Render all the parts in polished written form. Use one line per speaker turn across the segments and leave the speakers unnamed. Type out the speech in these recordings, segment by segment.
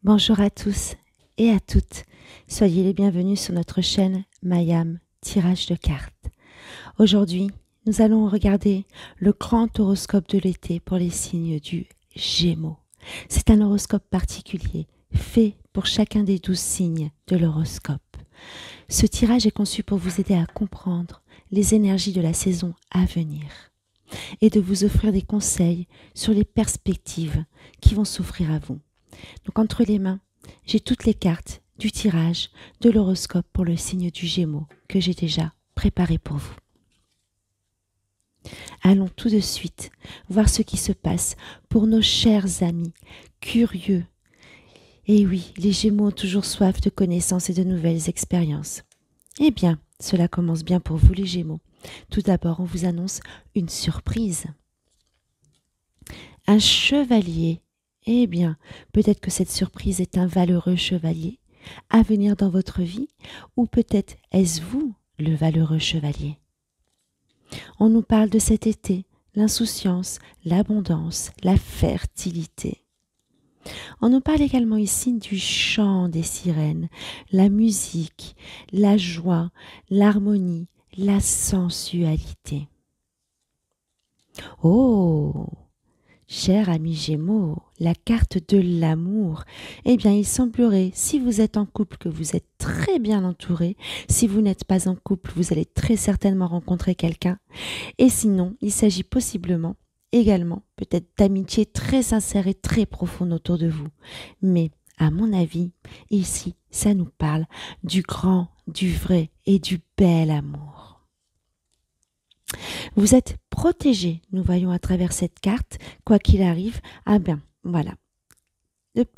Bonjour à tous et à toutes. Soyez les bienvenus sur notre chaîne Mayam Tirage de cartes. Aujourd'hui, nous allons regarder le grand horoscope de l'été pour les signes du Gémeaux. C'est un horoscope particulier, fait pour chacun des 12 signes de l'horoscope. Ce tirage est conçu pour vous aider à comprendre les énergies de la saison à venir et de vous offrir des conseils sur les perspectives qui vont s'offrir à vous. Donc entre les mains, j'ai toutes les cartes du tirage de l'horoscope pour le signe du Gémeaux que j'ai déjà préparé pour vous. Allons tout de suite voir ce qui se passe pour nos chers amis curieux. Et oui, les Gémeaux ont toujours soif de connaissances et de nouvelles expériences. Eh bien, cela commence bien pour vous les Gémeaux. Tout d'abord, on vous annonce une surprise. Un chevalier. Eh bien, peut-être que cette surprise est un valeureux chevalier à venir dans votre vie, ou peut-être est-ce vous le valeureux chevalier. On nous parle de cet été, l'insouciance, l'abondance, la fertilité. On nous parle également ici du chant des sirènes, la musique, la joie, l'harmonie, la sensualité. Oh! Cher ami Gémeaux, la carte de l'amour, eh bien il semblerait, si vous êtes en couple, que vous êtes très bien entouré. Si vous n'êtes pas en couple, vous allez très certainement rencontrer quelqu'un. Et sinon, il s'agit possiblement, également, peut-être d'amitié très sincère et très profonde autour de vous. Mais, à mon avis, ici, ça nous parle du grand, du vrai et du bel amour. Vous êtes protégé, nous voyons à travers cette carte, quoi qu'il arrive. Ah bien, voilà.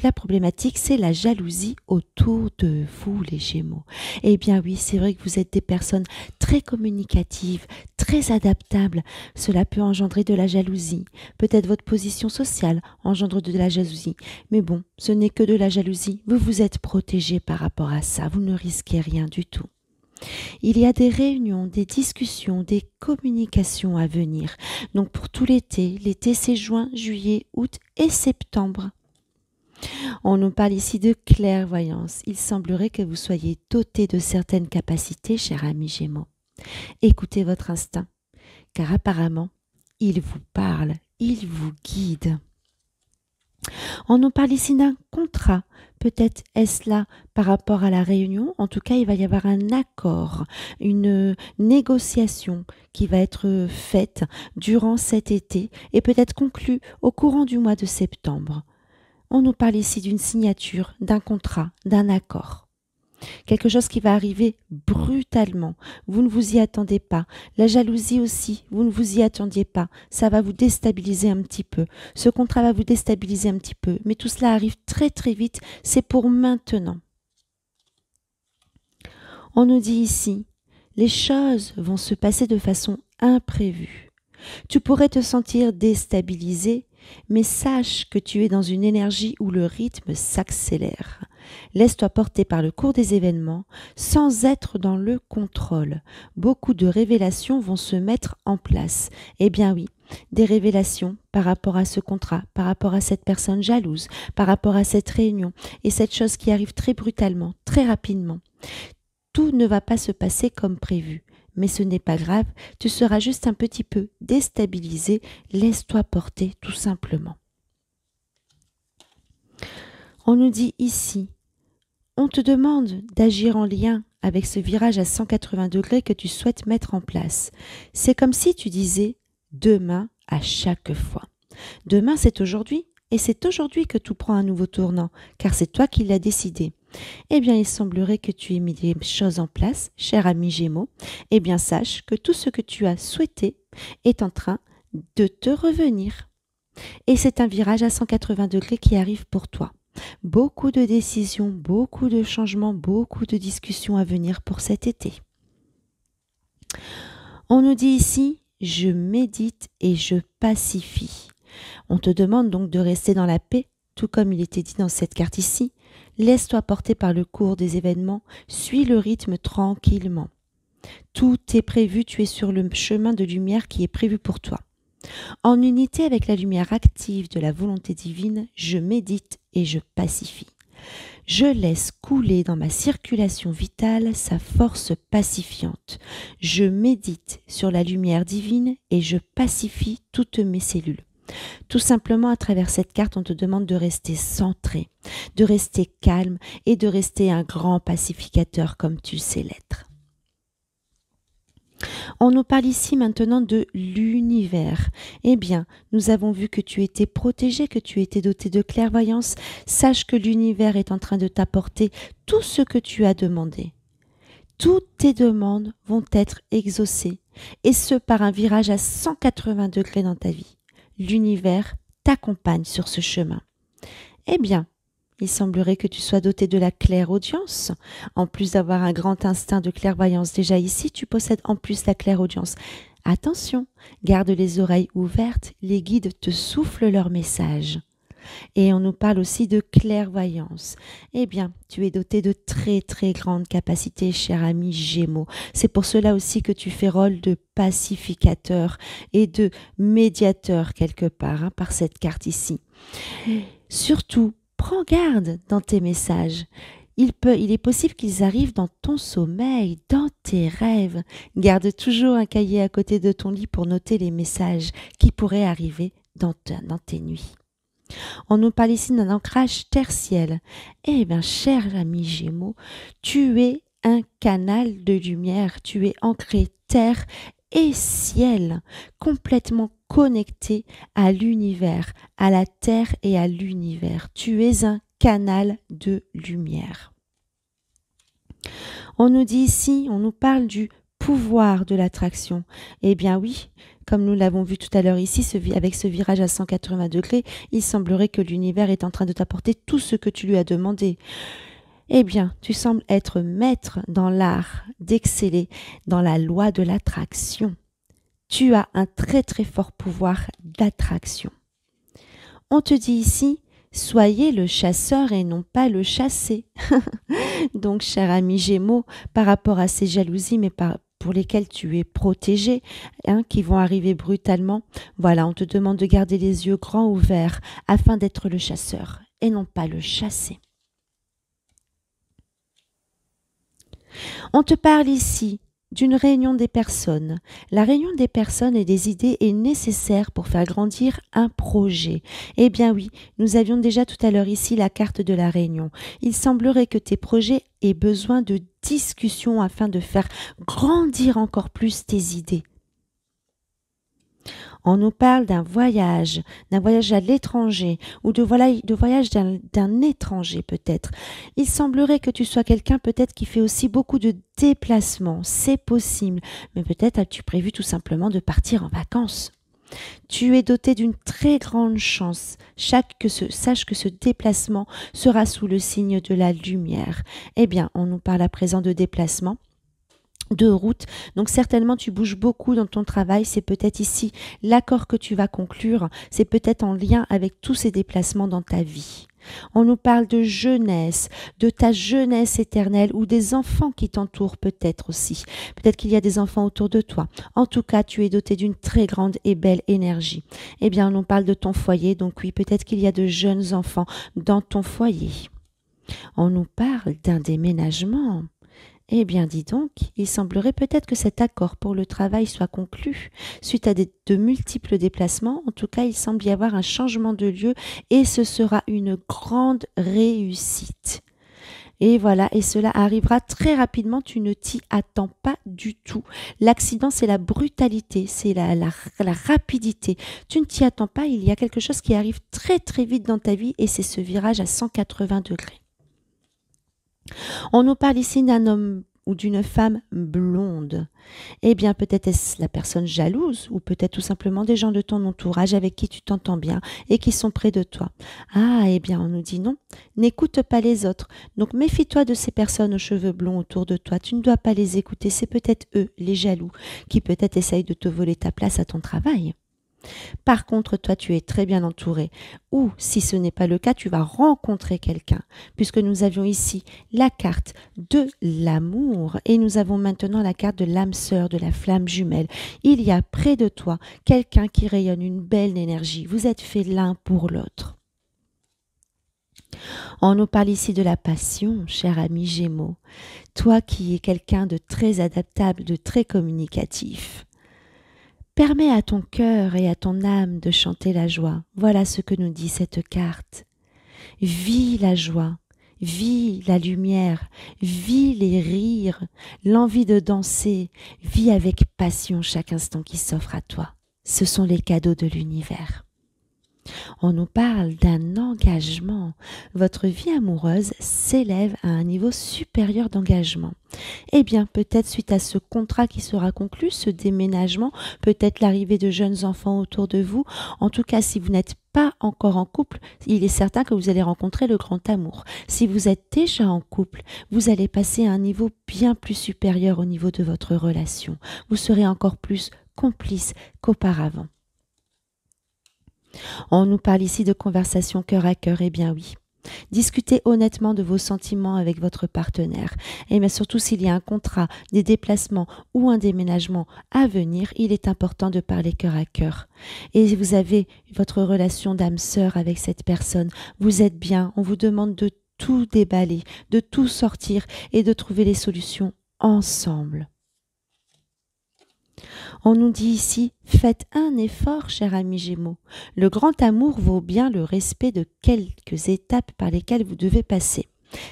La problématique, c'est la jalousie autour de vous, les Gémeaux. Eh bien oui, c'est vrai que vous êtes des personnes très communicatives, très adaptables. Cela peut engendrer de la jalousie. Peut-être votre position sociale engendre de la jalousie. Mais bon, ce n'est que de la jalousie. Vous vous êtes protégé par rapport à ça. Vous ne risquez rien du tout. Il y a des réunions, des discussions, des communications à venir. Donc pour tout l'été, l'été c'est juin, juillet, août et septembre. On nous parle ici de clairvoyance. Il semblerait que vous soyez doté de certaines capacités, cher ami Gémeaux. Écoutez votre instinct, car apparemment, il vous parle, il vous guide. On nous parle ici d'un contrat. Peut-être est-ce là par rapport à la réunion. En tout cas, il va y avoir un accord, une négociation qui va être faite durant cet été et peut-être conclue au courant du mois de septembre. On nous parle ici d'une signature, d'un contrat, d'un accord. Quelque chose qui va arriver brutalement. Vous ne vous y attendez pas. La jalousie aussi, vous ne vous y attendiez pas. Ça va vous déstabiliser un petit peu. Ce contrat va vous déstabiliser un petit peu. Mais tout cela arrive très très vite. C'est pour maintenant. On nous dit ici, les choses vont se passer de façon imprévue. Tu pourrais te sentir déstabilisé, mais sache que tu es dans une énergie où le rythme s'accélère. Laisse-toi porter par le cours des événements sans être dans le contrôle. Beaucoup de révélations vont se mettre en place. Eh bien oui, des révélations par rapport à ce contrat, par rapport à cette personne jalouse, par rapport à cette réunion et cette chose qui arrive très brutalement, très rapidement. Tout ne va pas se passer comme prévu. Mais ce n'est pas grave, tu seras juste un petit peu déstabilisé, laisse-toi porter tout simplement. On nous dit ici, on te demande d'agir en lien avec ce virage à 180 degrés que tu souhaites mettre en place. C'est comme si tu disais demain à chaque fois. Demain c'est aujourd'hui et c'est aujourd'hui que tout prend un nouveau tournant, car c'est toi qui l'as décidé. Eh bien, il semblerait que tu aies mis des choses en place, cher ami Gémeaux. Eh bien, sache que tout ce que tu as souhaité est en train de te revenir. Et c'est un virage à 180 degrés qui arrive pour toi. Beaucoup de décisions, beaucoup de changements, beaucoup de discussions à venir pour cet été. On nous dit ici, je médite et je pacifie. On te demande donc de rester dans la paix, tout comme il était dit dans cette carte ici. Laisse-toi porter par le cours des événements, suis le rythme tranquillement. Tout est prévu, tu es sur le chemin de lumière qui est prévu pour toi. En unité avec la lumière active de la volonté divine, je médite et je pacifie. Je laisse couler dans ma circulation vitale sa force pacifiante. Je médite sur la lumière divine et je pacifie toutes mes cellules. Tout simplement, à travers cette carte, on te demande de rester centré, de rester calme et de rester un grand pacificateur comme tu sais l'être. On nous parle ici maintenant de l'univers. Eh bien, nous avons vu que tu étais protégé, que tu étais doté de clairvoyance. Sache que l'univers est en train de t'apporter tout ce que tu as demandé. Toutes tes demandes vont être exaucées, et ce par un virage à 180 degrés dans ta vie. L'univers t'accompagne sur ce chemin. Eh bien, il semblerait que tu sois doté de la clairaudience. En plus d'avoir un grand instinct de clairvoyance déjà ici, tu possèdes en plus la clairaudience. Attention, garde les oreilles ouvertes, les guides te soufflent leur message. Et on nous parle aussi de clairvoyance. Eh bien, tu es doté de très très grandes capacités, cher ami Gémeaux. C'est pour cela aussi que tu fais rôle de pacificateur et de médiateur quelque part, par cette carte ici. Surtout, prends garde dans tes messages. Il est possible qu'ils arrivent dans ton sommeil, dans tes rêves. Garde toujours un cahier à côté de ton lit pour noter les messages qui pourraient arriver dans tes nuits. On nous parle ici d'un ancrage terre-ciel. Eh bien, cher ami Gémeaux, tu es un canal de lumière, tu es ancré terre et ciel, complètement connecté à l'univers, à la terre et à l'univers. Tu es un canal de lumière. On nous dit ici, on nous parle du pouvoir de l'attraction. Eh bien oui, comme nous l'avons vu tout à l'heure ici, avec ce virage à 180 degrés, il semblerait que l'univers est en train de t'apporter tout ce que tu lui as demandé. Eh bien, tu sembles être maître dans l'art d'exceller dans la loi de l'attraction. Tu as un très très fort pouvoir d'attraction. On te dit ici, soyez le chasseur et non pas le chassé. Donc, cher ami Gémeaux, par rapport à ces jalousies, mais pour lesquelles tu es protégé, qui vont arriver brutalement, voilà, on te demande de garder les yeux grands ouverts afin d'être le chasseur et non pas le chassé. On te parle ici d'une réunion des personnes. La réunion des personnes et des idées est nécessaire pour faire grandir un projet. Eh bien oui, nous avions déjà tout à l'heure ici la carte de la réunion. Il semblerait que tes projets aient besoin de discussion afin de faire grandir encore plus tes idées. On nous parle d'un voyage à l'étranger ou de voyage d'un étranger peut-être. Il semblerait que tu sois quelqu'un peut-être qui fait aussi beaucoup de déplacements, c'est possible, mais peut-être as-tu prévu tout simplement de partir en vacances. Tu es doté d'une très grande chance. Sache que ce déplacement sera sous le signe de la lumière. Eh bien, on nous parle à présent de déplacement, de route, donc certainement tu bouges beaucoup dans ton travail, c'est peut-être ici l'accord que tu vas conclure, c'est peut-être en lien avec tous ces déplacements dans ta vie. On nous parle de jeunesse, de ta jeunesse éternelle ou des enfants qui t'entourent peut-être aussi. Peut-être qu'il y a des enfants autour de toi. En tout cas, tu es doté d'une très grande et belle énergie. Eh bien, on nous parle de ton foyer, donc oui, peut-être qu'il y a de jeunes enfants dans ton foyer. On nous parle d'un déménagement. Eh bien, dis donc, il semblerait peut-être que cet accord pour le travail soit conclu. Suite à de multiples déplacements, en tout cas, il semble y avoir un changement de lieu et ce sera une grande réussite. Et voilà, et cela arrivera très rapidement, tu ne t'y attends pas du tout. L'accident, c'est la brutalité, c'est la rapidité. Tu ne t'y attends pas, il y a quelque chose qui arrive très très vite dans ta vie et c'est ce virage à 180 degrés. On nous parle ici d'un homme ou d'une femme blonde. Eh bien, peut-être est-ce la personne jalouse ou peut-être tout simplement des gens de ton entourage avec qui tu t'entends bien et qui sont près de toi. Ah, eh bien, on nous dit non, n'écoute pas les autres. Donc, méfie-toi de ces personnes aux cheveux blonds autour de toi. Tu ne dois pas les écouter. C'est peut-être eux, les jaloux, qui peut-être essayent de te voler ta place à ton travail. Par contre, toi, tu es très bien entouré. Ou, si ce n'est pas le cas, tu vas rencontrer quelqu'un. Puisque nous avions ici la carte de l'amour et nous avons maintenant la carte de l'âme sœur, de la flamme jumelle. Il y a près de toi quelqu'un qui rayonne une belle énergie. Vous êtes faits l'un pour l'autre. On nous parle ici de la passion, cher ami Gémeaux. Toi qui es quelqu'un de très adaptable, de très communicatif. Permets à ton cœur et à ton âme de chanter la joie. Voilà ce que nous dit cette carte. Vis la joie, vis la lumière, vis les rires, l'envie de danser, vis avec passion chaque instant qui s'offre à toi. Ce sont les cadeaux de l'univers. On nous parle d'un engagement. Votre vie amoureuse s'élève à un niveau supérieur d'engagement. Eh bien, peut-être suite à ce contrat qui sera conclu, ce déménagement, peut-être l'arrivée de jeunes enfants autour de vous. En tout cas, si vous n'êtes pas encore en couple, il est certain que vous allez rencontrer le grand amour. Si vous êtes déjà en couple, vous allez passer à un niveau bien plus supérieur au niveau de votre relation. Vous serez encore plus complice qu'auparavant. On nous parle ici de conversation cœur à cœur, eh bien oui. Discutez honnêtement de vos sentiments avec votre partenaire. Et bien surtout s'il y a un contrat, des déplacements ou un déménagement à venir, il est important de parler cœur à cœur. Et vous avez votre relation d'âme sœur avec cette personne. Vous êtes bien, on vous demande de tout déballer, de tout sortir et de trouver les solutions ensemble. On nous dit ici, faites un effort, cher ami Gémeaux. Le grand amour vaut bien le respect de quelques étapes par lesquelles vous devez passer.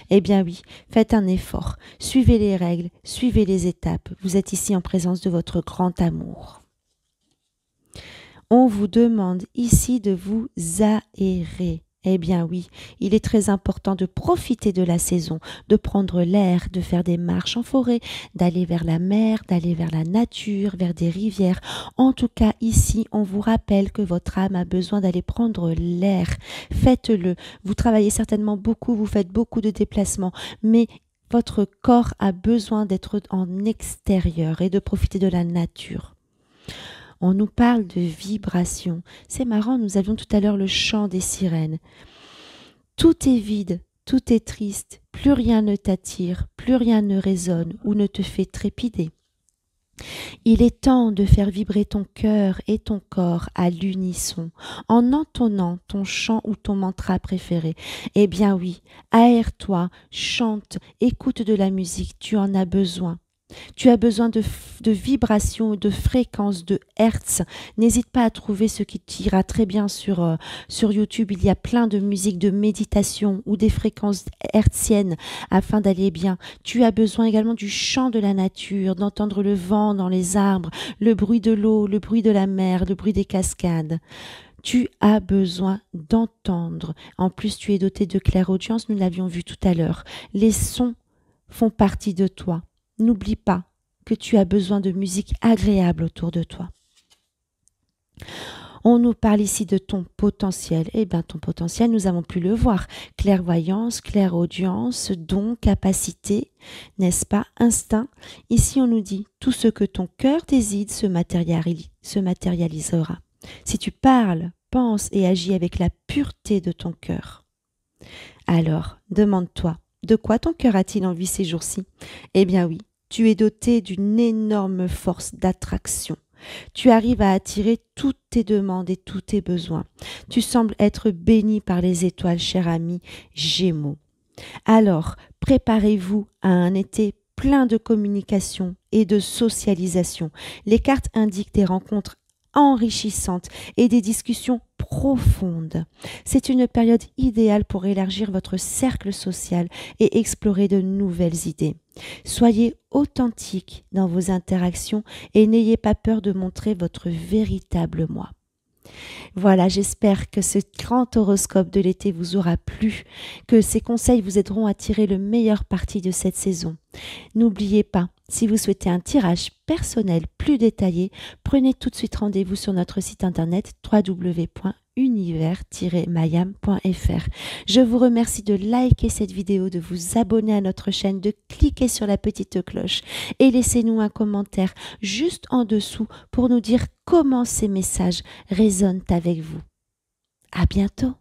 Eh bien oui, faites un effort, suivez les règles, suivez les étapes. Vous êtes ici en présence de votre grand amour. On vous demande ici de vous aérer. Eh bien oui, il est très important de profiter de la saison, de prendre l'air, de faire des marches en forêt, d'aller vers la mer, d'aller vers la nature, vers des rivières. En tout cas, ici, on vous rappelle que votre âme a besoin d'aller prendre l'air. Faites-le. Vous travaillez certainement beaucoup, vous faites beaucoup de déplacements, mais votre corps a besoin d'être en extérieur et de profiter de la nature. On nous parle de vibration. C'est marrant, nous avions tout à l'heure le chant des sirènes. Tout est vide, tout est triste, plus rien ne t'attire, plus rien ne résonne ou ne te fait trépider. Il est temps de faire vibrer ton cœur et ton corps à l'unisson, en entonnant ton chant ou ton mantra préféré. Eh bien oui, aère-toi, chante, écoute de la musique, tu en as besoin. Tu as besoin de vibrations, de fréquences, de hertz. N'hésite pas à trouver ce qui t'ira très bien sur YouTube. Il y a plein de musiques de méditation ou des fréquences hertziennes afin d'aller bien. Tu as besoin également du chant de la nature, d'entendre le vent dans les arbres, le bruit de l'eau, le bruit de la mer, le bruit des cascades. Tu as besoin d'entendre. En plus, tu es doté de clairaudience, nous l'avions vu tout à l'heure. Les sons font partie de toi. N'oublie pas que tu as besoin de musique agréable autour de toi. On nous parle ici de ton potentiel. Eh bien, ton potentiel, nous avons pu le voir. Clairvoyance, clairaudience, don, capacité, n'est-ce pas, instinct. Ici, on nous dit, tout ce que ton cœur désire se matérialisera. Si tu parles, penses et agis avec la pureté de ton cœur. Alors, demande-toi, de quoi ton cœur a-t-il envie ces jours-ci? Eh bien oui, tu es doté d'une énorme force d'attraction. Tu arrives à attirer toutes tes demandes et tous tes besoins. Tu sembles être béni par les étoiles, cher ami Gémeaux. Alors, préparez-vous à un été plein de communication et de socialisation. Les cartes indiquent des rencontres enrichissantes et des discussions profondes. C'est une période idéale pour élargir votre cercle social et explorer de nouvelles idées. Soyez authentique dans vos interactions et n'ayez pas peur de montrer votre véritable moi. Voilà, j'espère que ce grand horoscope de l'été vous aura plu, que ces conseils vous aideront à tirer le meilleur parti de cette saison. N'oubliez pas, si vous souhaitez un tirage personnel plus détaillé, prenez tout de suite rendez-vous sur notre site internet www.univers-mayam.fr. Je vous remercie de liker cette vidéo, de vous abonner à notre chaîne, de cliquer sur la petite cloche et laissez-nous un commentaire juste en dessous pour nous dire comment ces messages résonnent avec vous. À bientôt!